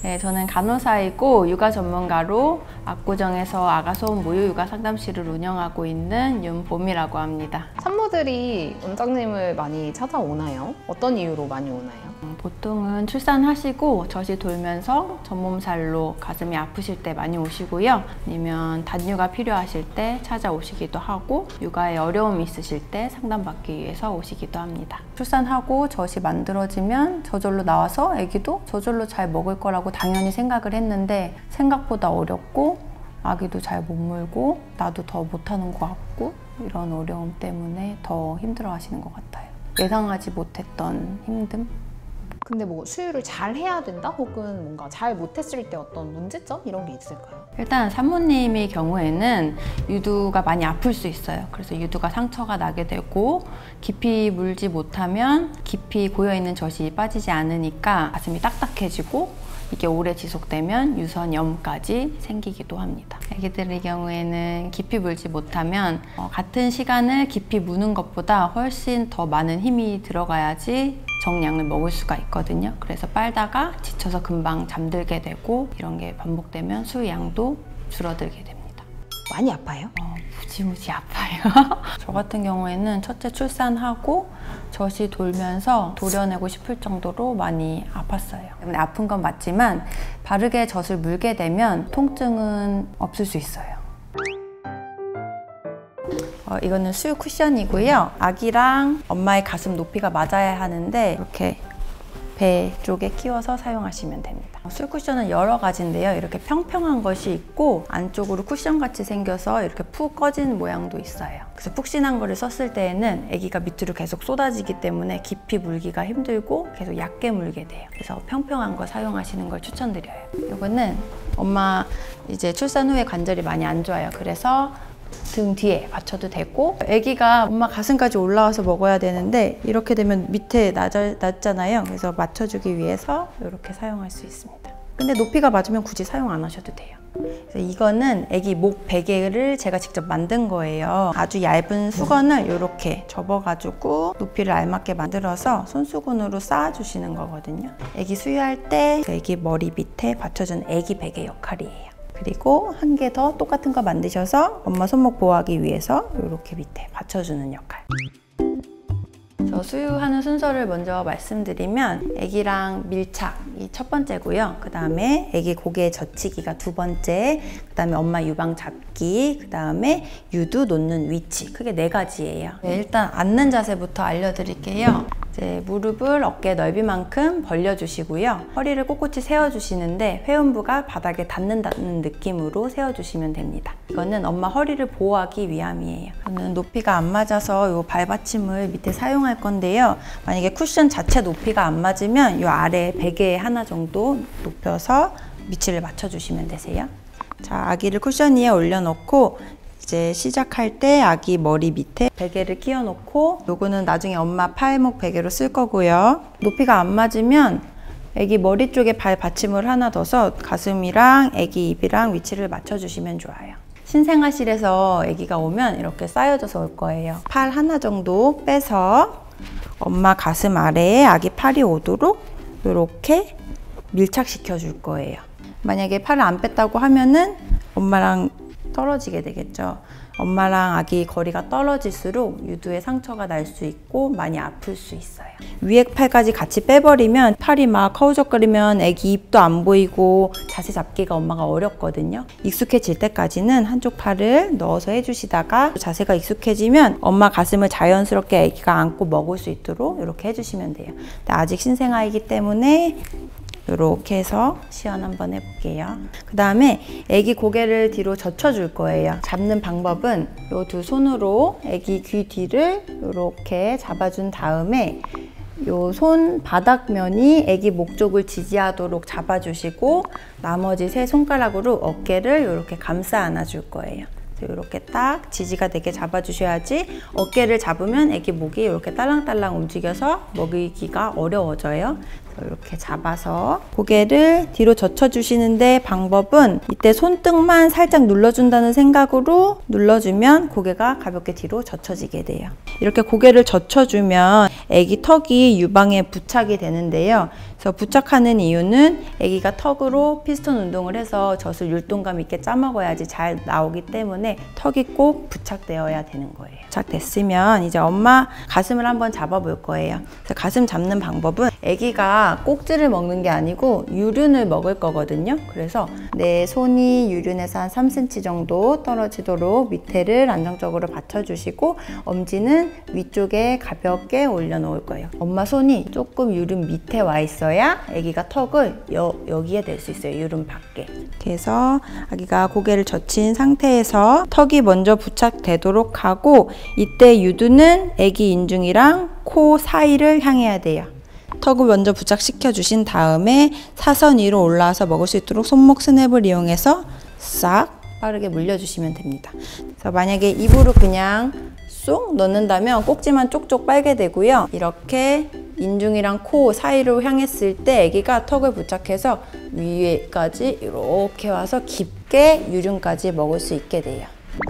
네, 저는 간호사이고 육아 전문가로 압구정에서 아가소음 모유 육아 상담실을 운영하고 있는 윤봄이라고 합니다. 산모들이 원장님을 많이 찾아오나요? 어떤 이유로 많이 오나요? 보통은 출산하시고 젖이 돌면서 전몸살로 가슴이 아프실 때 많이 오시고요. 아니면 단육아 필요하실 때 찾아오시기도 하고 육아에 어려움이 있으실 때 상담받기 위해서 오시기도 합니다. 출산하고 젖이 만들어지면 저절로 나와서 아기도 저절로 잘 먹을 거라고 당연히 생각을 했는데 생각보다 어렵고 아기도 잘 못 물고 나도 더 못하는 것 같고 이런 어려움 때문에 더 힘들어 하시는 것 같아요. 예상하지 못했던 힘듦? 근데 뭐 수유를 잘 해야 된다? 혹은 뭔가 잘 못했을 때 어떤 문제점? 이런 게 있을까요? 일단 산모님의 경우에는 유두가 많이 아플 수 있어요. 그래서 유두가 상처가 나게 되고 깊이 물지 못하면 깊이 고여있는 젖이 빠지지 않으니까 가슴이 딱딱해지고 이게 오래 지속되면 유선염까지 생기기도 합니다. 아기들의 경우에는 깊이 물지 못하면 같은 시간을 깊이 무는 것보다 훨씬 더 많은 힘이 들어가야지 정량을 먹을 수가 있거든요. 그래서 빨다가 지쳐서 금방 잠들게 되고 이런 게 반복되면 수유양도 줄어들게 됩니다. 많이 아파요? 무지무지 아파요. 저 같은 경우에는 첫째 출산하고 젖이 돌면서 도려내고 싶을 정도로 많이 아팠어요. 아픈 건 맞지만 바르게 젖을 물게 되면 통증은 없을 수 있어요. 이거는 수유 쿠션이고요. 아기랑 엄마의 가슴 높이가 맞아야 하는데 이렇게 배 쪽에 끼워서 사용하시면 됩니다. 수유 쿠션은 여러 가지인데요. 이렇게 평평한 것이 있고 안쪽으로 쿠션같이 생겨서 이렇게 푹 꺼진 모양도 있어요. 그래서 푹신한 거를 썼을 때에는 아기가 밑으로 계속 쏟아지기 때문에 깊이 물기가 힘들고 계속 얕게 물게 돼요. 그래서 평평한 거 사용하시는 걸 추천드려요. 이거는 엄마 이제 출산 후에 관절이 많이 안 좋아요. 그래서 등 뒤에 받쳐도 되고 아기가 엄마 가슴까지 올라와서 먹어야 되는데 이렇게 되면 밑에 낮잖아요. 그래서 맞춰주기 위해서 이렇게 사용할 수 있습니다. 근데 높이가 맞으면 굳이 사용 안 하셔도 돼요. 그래서 이거는 아기 목 베개를 제가 직접 만든 거예요. 아주 얇은 수건을 이렇게 접어가지고 높이를 알맞게 만들어서 손수건으로 쌓아주시는 거거든요. 아기 수유할 때 아기 머리 밑에 받쳐주는 아기 베개 역할이에요. 그리고 한 개 더 똑같은 거 만드셔서 엄마 손목 보호하기 위해서 이렇게 밑에 받쳐주는 역할. 저 수유하는 순서를 먼저 말씀드리면 아기랑 밀착이 첫 번째고요. 그 다음에 아기 고개 젖히기가 두 번째, 그 다음에 엄마 유방 잡기, 그 다음에 유두 놓는 위치. 크게 네 가지예요. 일단 앉는 자세부터 알려드릴게요. 이제 무릎을 어깨 넓이만큼 벌려주시고요. 허리를 꼿꼿이 세워주시는데 회음부가 바닥에 닿는다는 느낌으로 세워주시면 됩니다. 이거는 엄마 허리를 보호하기 위함이에요. 저는 높이가 안 맞아서 이 발받침을 밑에 사용할 건데요. 만약에 쿠션 자체 높이가 안 맞으면 이 아래 베개 하나 정도 높여서 위치를 맞춰주시면 되세요. 자, 아기를 쿠션 위에 올려놓고 이제 시작할 때 아기 머리 밑에 베개를 끼워 놓고 요거는 나중에 엄마 팔목 베개로 쓸 거고요. 높이가 안 맞으면 아기 머리 쪽에 발 받침을 하나 둬서 가슴이랑 아기 입이랑 위치를 맞춰주시면 좋아요. 신생아실에서 아기가 오면 이렇게 쌓여져서 올 거예요. 팔 하나 정도 빼서 엄마 가슴 아래에 아기 팔이 오도록 이렇게 밀착시켜 줄 거예요. 만약에 팔을 안 뺐다고 하면은 엄마랑 떨어지게 되겠죠. 엄마랑 아기 거리가 떨어질수록 유두에 상처가 날 수 있고 많이 아플 수 있어요. 위에 팔까지 같이 빼버리면 팔이 막 허우적거리면 아기 입도 안 보이고 자세 잡기가 엄마가 어렵거든요. 익숙해질 때까지는 한쪽 팔을 넣어서 해주시다가 자세가 익숙해지면 엄마 가슴을 자연스럽게 아기가 안고 먹을 수 있도록 이렇게 해주시면 돼요. 근데 아직 신생아이기 때문에 이렇게 해서 시연 한번 해볼게요. 그 다음에 아기 고개를 뒤로 젖혀줄 거예요. 잡는 방법은 이 두 손으로 아기 귀 뒤를 이렇게 잡아준 다음에 이 손 바닥면이 아기 목 쪽을 지지하도록 잡아주시고 나머지 세 손가락으로 어깨를 이렇게 감싸 안아줄 거예요. 이렇게 딱 지지가 되게 잡아주셔야지 어깨를 잡으면 아기 목이 이렇게 딸랑딸랑 움직여서 먹이기가 어려워져요. 이렇게 잡아서 고개를 뒤로 젖혀주시는데 방법은 이때 손등만 살짝 눌러준다는 생각으로 눌러주면 고개가 가볍게 뒤로 젖혀지게 돼요. 이렇게 고개를 젖혀주면 아기 턱이 유방에 부착이 되는데요. 그래서 부착하는 이유는 아기가 턱으로 피스톤 운동을 해서 젖을 율동감 있게 짜먹어야지 잘 나오기 때문에 턱이 꼭 부착되어야 되는 거예요. 부착됐으면 이제 엄마 가슴을 한번 잡아볼 거예요. 그래서 가슴 잡는 방법은 아기가 꼭지를 먹는 게 아니고 유륜을 먹을 거거든요. 그래서 내 손이 유륜에서 한 3cm 정도 떨어지도록 밑에를 안정적으로 받쳐주시고 엄지는 위쪽에 가볍게 올려놓을 거예요. 엄마 손이 조금 유륜 밑에 와 있어야 아기가 턱을 여기에 댈 수 있어요. 유륜 밖에. 그래서 아기가 고개를 젖힌 상태에서 턱이 먼저 부착되도록 하고 이때 유두는 아기 인중이랑 코 사이를 향해야 돼요. 턱을 먼저 부착시켜 주신 다음에 사선 위로 올라와서 먹을 수 있도록 손목 스냅을 이용해서 싹 빠르게 물려주시면 됩니다. 그래서 만약에 입으로 그냥 쏙 넣는다면 꼭지만 쪽쪽 빨게 되고요. 이렇게 인중이랑 코 사이로 향했을 때 아기가 턱을 부착해서 위에까지 이렇게 와서 깊게 유륜까지 먹을 수 있게 돼요.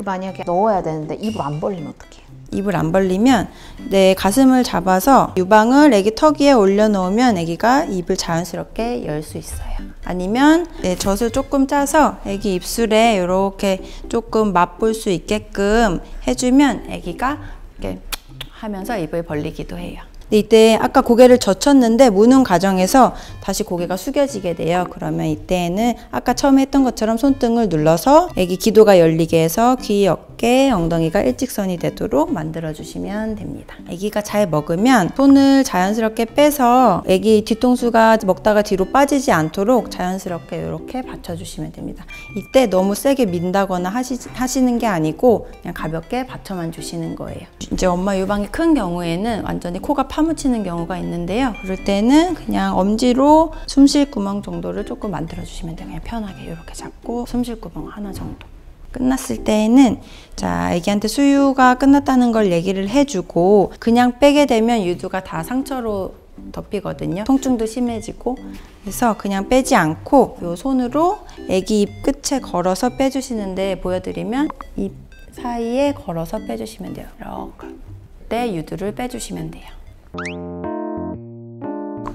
만약에 넣어야 되는데 입을 안 벌리면 어떡해요? 입을 안 벌리면 내 가슴을 잡아서 유방을 아기 턱 위에 올려놓으면 아기가 입을 자연스럽게 열 수 있어요. 아니면 젖을 조금 짜서 아기 입술에 이렇게 조금 맛볼 수 있게끔 해주면 아기가 이렇게 하면서 입을 벌리기도 해요. 근데 이때 아까 고개를 젖혔는데 무는 과정에서 다시 고개가 숙여지게 돼요. 그러면 이때는 아까 처음에 했던 것처럼 손등을 눌러서 아기 기도가 열리게 해서 귀, 어깨, 엉덩이가 일직선이 되도록 만들어 주시면 됩니다. 아기가 잘 먹으면 손을 자연스럽게 빼서 아기 뒤통수가 먹다가 뒤로 빠지지 않도록 자연스럽게 이렇게 받쳐주시면 됩니다. 이때 너무 세게 민다거나 하시는 게 아니고 그냥 가볍게 받쳐만 주시는 거예요. 이제 엄마 유방이 큰 경우에는 완전히 코가 파묻히는 경우가 있는데요. 그럴 때는 그냥 엄지로 숨쉴 구멍 정도를 조금 만들어 주시면 돼요. 그냥 편하게 이렇게 잡고 숨쉴 구멍 하나 정도. 끝났을 때에는 자, 아기한테 수유가 끝났다는 걸 얘기를 해주고 그냥 빼게 되면 유두가 다 상처로 덮이거든요. 통증도 심해지고 그래서 그냥 빼지 않고 이 손으로 아기 입 끝에 걸어서 빼주시는데 보여드리면 입 사이에 걸어서 빼주시면 돼요. 이렇게 때 유두를 빼주시면 돼요.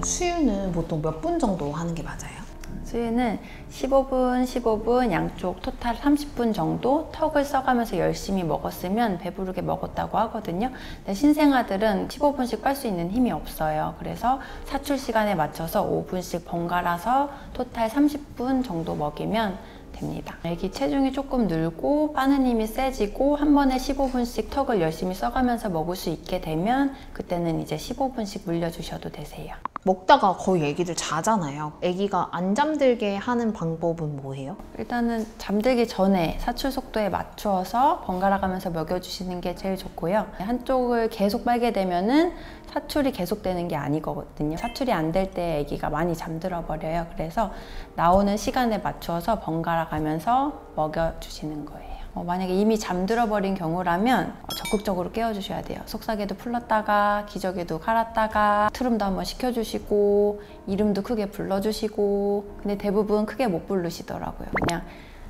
수유는 보통 몇 분 정도 하는 게 맞아요? 수유는 15분, 15분, 양쪽 토탈 30분 정도 턱을 써가면서 열심히 먹었으면 배부르게 먹었다고 하거든요. 근데 신생아들은 15분씩 빨 수 있는 힘이 없어요. 그래서 사출 시간에 맞춰서 5분씩 번갈아서 토탈 30분 정도 먹이면 됩니다. 아기 체중이 조금 늘고 빠는 힘이 세지고 한 번에 15분씩 턱을 열심히 써가면서 먹을 수 있게 되면 그때는 이제 15분씩 물려주셔도 되세요. 먹다가 거의 애기들 자잖아요. 애기가 안 잠들게 하는 방법은 뭐예요? 일단은 잠들기 전에 사출 속도에 맞추어서 번갈아 가면서 먹여주시는 게 제일 좋고요. 한쪽을 계속 빨게 되면은 사출이 계속되는 게 아니거든요. 사출이 안 될 때 아기가 많이 잠들어 버려요. 그래서 나오는 시간에 맞추어서 번갈아 가면서 먹여주시는 거예요. 만약에 이미 잠들어 버린 경우라면 적극적으로 깨워주셔야 돼요. 속삭여도 풀렀다가 기저귀도 갈았다가 트름도 한번 시켜주시고 이름도 크게 불러주시고 근데 대부분 크게 못 부르시더라고요. 그냥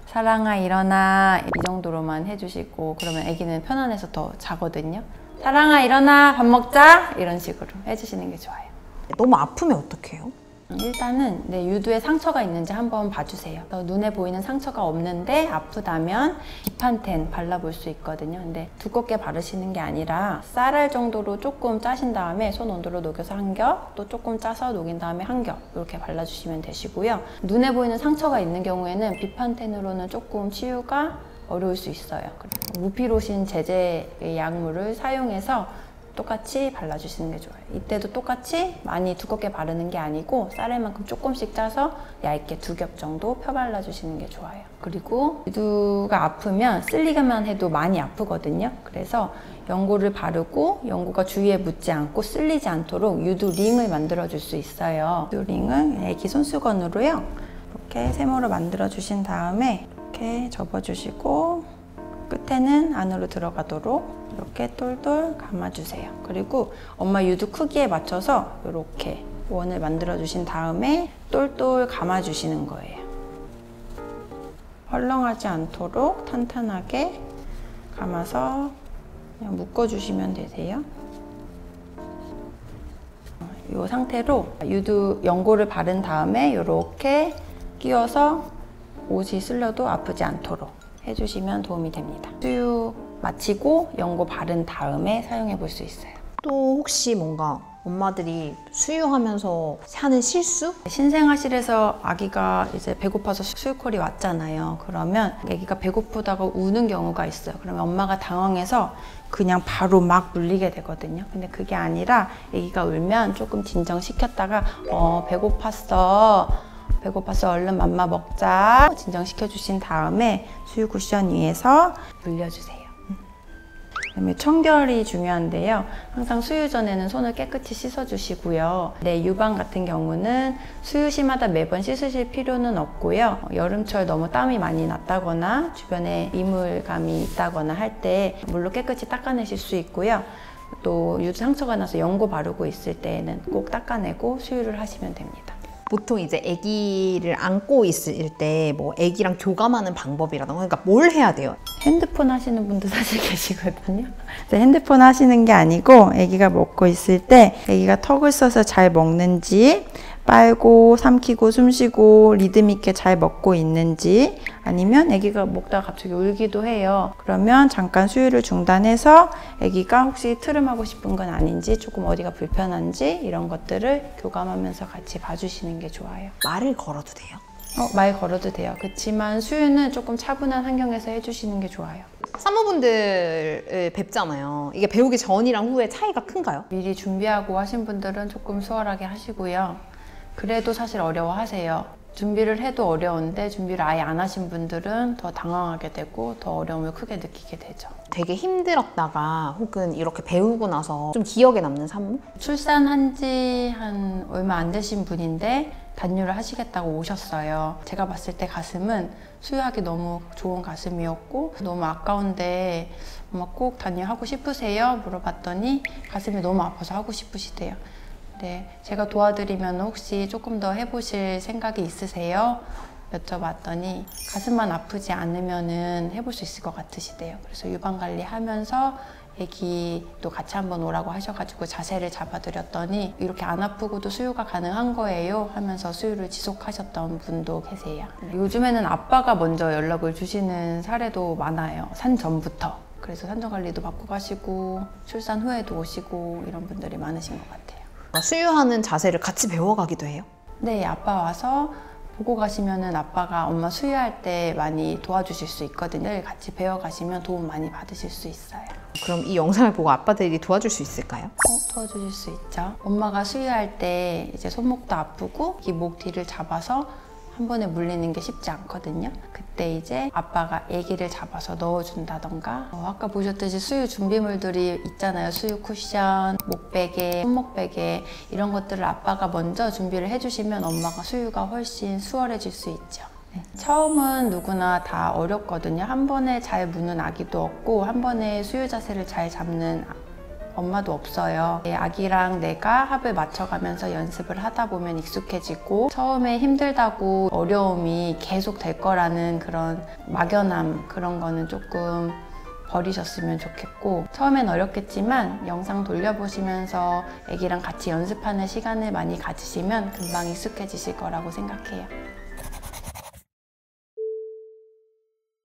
사랑아 일어나 이 정도로만 해주시고 그러면 아기는 편안해서 더 자거든요. 사랑아 일어나 밥 먹자 이런 식으로 해주시는 게 좋아요. 너무 아프면 어떡해요? 일단은 내 유두에 상처가 있는지 한번 봐주세요. 눈에 보이는 상처가 없는데 아프다면 비판텐 발라볼 수 있거든요. 근데 두껍게 바르시는 게 아니라 쌀알 정도로 조금 짜신 다음에 손 온도로 녹여서 한 겹, 또 조금 짜서 녹인 다음에 한 겹 이렇게 발라주시면 되시고요. 눈에 보이는 상처가 있는 경우에는 비판텐으로는 조금 치유가 어려울 수 있어요. 무피로신 제제의 약물을 사용해서 똑같이 발라주시는 게 좋아요. 이때도 똑같이 많이 두껍게 바르는 게 아니고 쌀알만큼 조금씩 짜서 얇게 2겹 정도 펴발라주시는 게 좋아요. 그리고 유두가 아프면 쓸리기만 해도 많이 아프거든요. 그래서 연고를 바르고 연고가 주위에 묻지 않고 쓸리지 않도록 유두 링을 만들어 줄 수 있어요. 유두 링은 애기 손수건으로요. 이렇게 세모로 만들어 주신 다음에 이렇게 접어주시고 끝에는 안으로 들어가도록 이렇게 똘똘 감아주세요. 그리고 엄마 유두 크기에 맞춰서 이렇게 원을 만들어 주신 다음에 똘똘 감아 주시는 거예요. 헐렁하지 않도록 탄탄하게 감아서 그냥 묶어 주시면 되세요. 이 상태로 유두 연고를 바른 다음에 이렇게 끼워서 옷이 쓸려도 아프지 않도록 해주시면 도움이 됩니다. 수유 마치고 연고 바른 다음에 사용해 볼 수 있어요. 또 혹시 뭔가 엄마들이 수유하면서 하는 실수? 신생아실에서 아기가 이제 배고파서 수유콜이 왔잖아요. 그러면 아기가 배고프다고 우는 경우가 있어요. 그러면 엄마가 당황해서 그냥 바로 막 물리게 되거든요. 근데 그게 아니라 아기가 울면 조금 진정시켰다가 배고팠어 얼른 맘마 먹자 진정시켜 주신 다음에 수유 쿠션 위에서 물려주세요. 그다음에 청결이 중요한데요. 항상 수유 전에는 손을 깨끗이 씻어주시고요. 유방 같은 경우는 수유시마다 매번 씻으실 필요는 없고요. 여름철 너무 땀이 많이 났다거나 주변에 이물감이 있다거나 할 때 물로 깨끗이 닦아내실 수 있고요. 또 유두 상처가 나서 연고 바르고 있을 때에는 꼭 닦아내고 수유를 하시면 됩니다. 보통 이제 아기를 안고 있을 때 뭐 아기랑 교감하는 방법이라던가 그러니까 뭘 해야 돼요? 핸드폰 하시는 분도 사실 계시거든요. 핸드폰 하시는 게 아니고 아기가 먹고 있을 때 아기가 턱을 써서 잘 먹는지 빨고 삼키고 숨쉬고 리듬 있게 잘 먹고 있는지 아니면 아기가 먹다가 갑자기 울기도 해요. 그러면 잠깐 수유를 중단해서 아기가 혹시 트름하고 싶은 건 아닌지 조금 어디가 불편한지 이런 것들을 교감하면서 같이 봐주시는 게 좋아요. 말을 걸어도 돼요? 말 걸어도 돼요. 그렇지만 수유는 조금 차분한 환경에서 해주시는 게 좋아요. 산모분들을 뵙잖아요. 이게 배우기 전이랑 후에 차이가 큰가요? 미리 준비하고 하신 분들은 조금 수월하게 하시고요. 그래도 사실 어려워하세요. 준비를 해도 어려운데 준비를 아예 안 하신 분들은 더 당황하게 되고 더 어려움을 크게 느끼게 되죠. 되게 힘들었다가 혹은 이렇게 배우고 나서 좀 기억에 남는 산모? 출산한 지 한 얼마 안 되신 분인데 단유를 하시겠다고 오셨어요. 제가 봤을 때 가슴은 수유하기 너무 좋은 가슴이었고 너무 아까운데 엄마 꼭 단유하고 싶으세요? 물어봤더니 가슴이 너무 아파서 하고 싶으시대요. 네, 제가 도와드리면 혹시 조금 더 해보실 생각이 있으세요? 여쭤봤더니 가슴만 아프지 않으면 해볼 수 있을 것 같으시대요. 그래서 유방관리 하면서 아기도 같이 한번 오라고 하셔가지고 자세를 잡아드렸더니 이렇게 안 아프고도 수유가 가능한 거예요 하면서 수유를 지속하셨던 분도 계세요. 요즘에는 아빠가 먼저 연락을 주시는 사례도 많아요. 산 전부터. 그래서 산전관리도 받고 가시고 출산 후에도 오시고 이런 분들이 많으신 것 같아요. 수유하는 자세를 같이 배워가기도 해요? 네, 아빠 와서 보고 가시면은 아빠가 엄마 수유할 때 많이 도와주실 수 있거든요. 같이 배워가시면 도움 많이 받으실 수 있어요. 그럼 이 영상을 보고 아빠들이 도와줄 수 있을까요? 도와주실 수 있죠. 엄마가 수유할 때 이제 손목도 아프고 이 목 뒤를 잡아서 한 번에 물리는 게 쉽지 않거든요. 그때 이제 아빠가 아기를 잡아서 넣어준다던가 아까 보셨듯이 수유 준비물들이 있잖아요. 수유 쿠션, 목베개, 손목베개 이런 것들을 아빠가 먼저 준비를 해주시면 엄마가 수유가 훨씬 수월해질 수 있죠. 네. 처음은 누구나 다 어렵거든요. 한 번에 잘 무는 아기도 없고 한 번에 수유 자세를 잘 잡는 엄마도 없어요. 아기랑 내가 합을 맞춰가면서 연습을 하다 보면 익숙해지고 처음에 힘들다고 어려움이 계속 될 거라는 그런 막연함 그런 거는 조금 버리셨으면 좋겠고 처음엔 어렵겠지만 영상 돌려보시면서 아기랑 같이 연습하는 시간을 많이 가지시면 금방 익숙해지실 거라고 생각해요.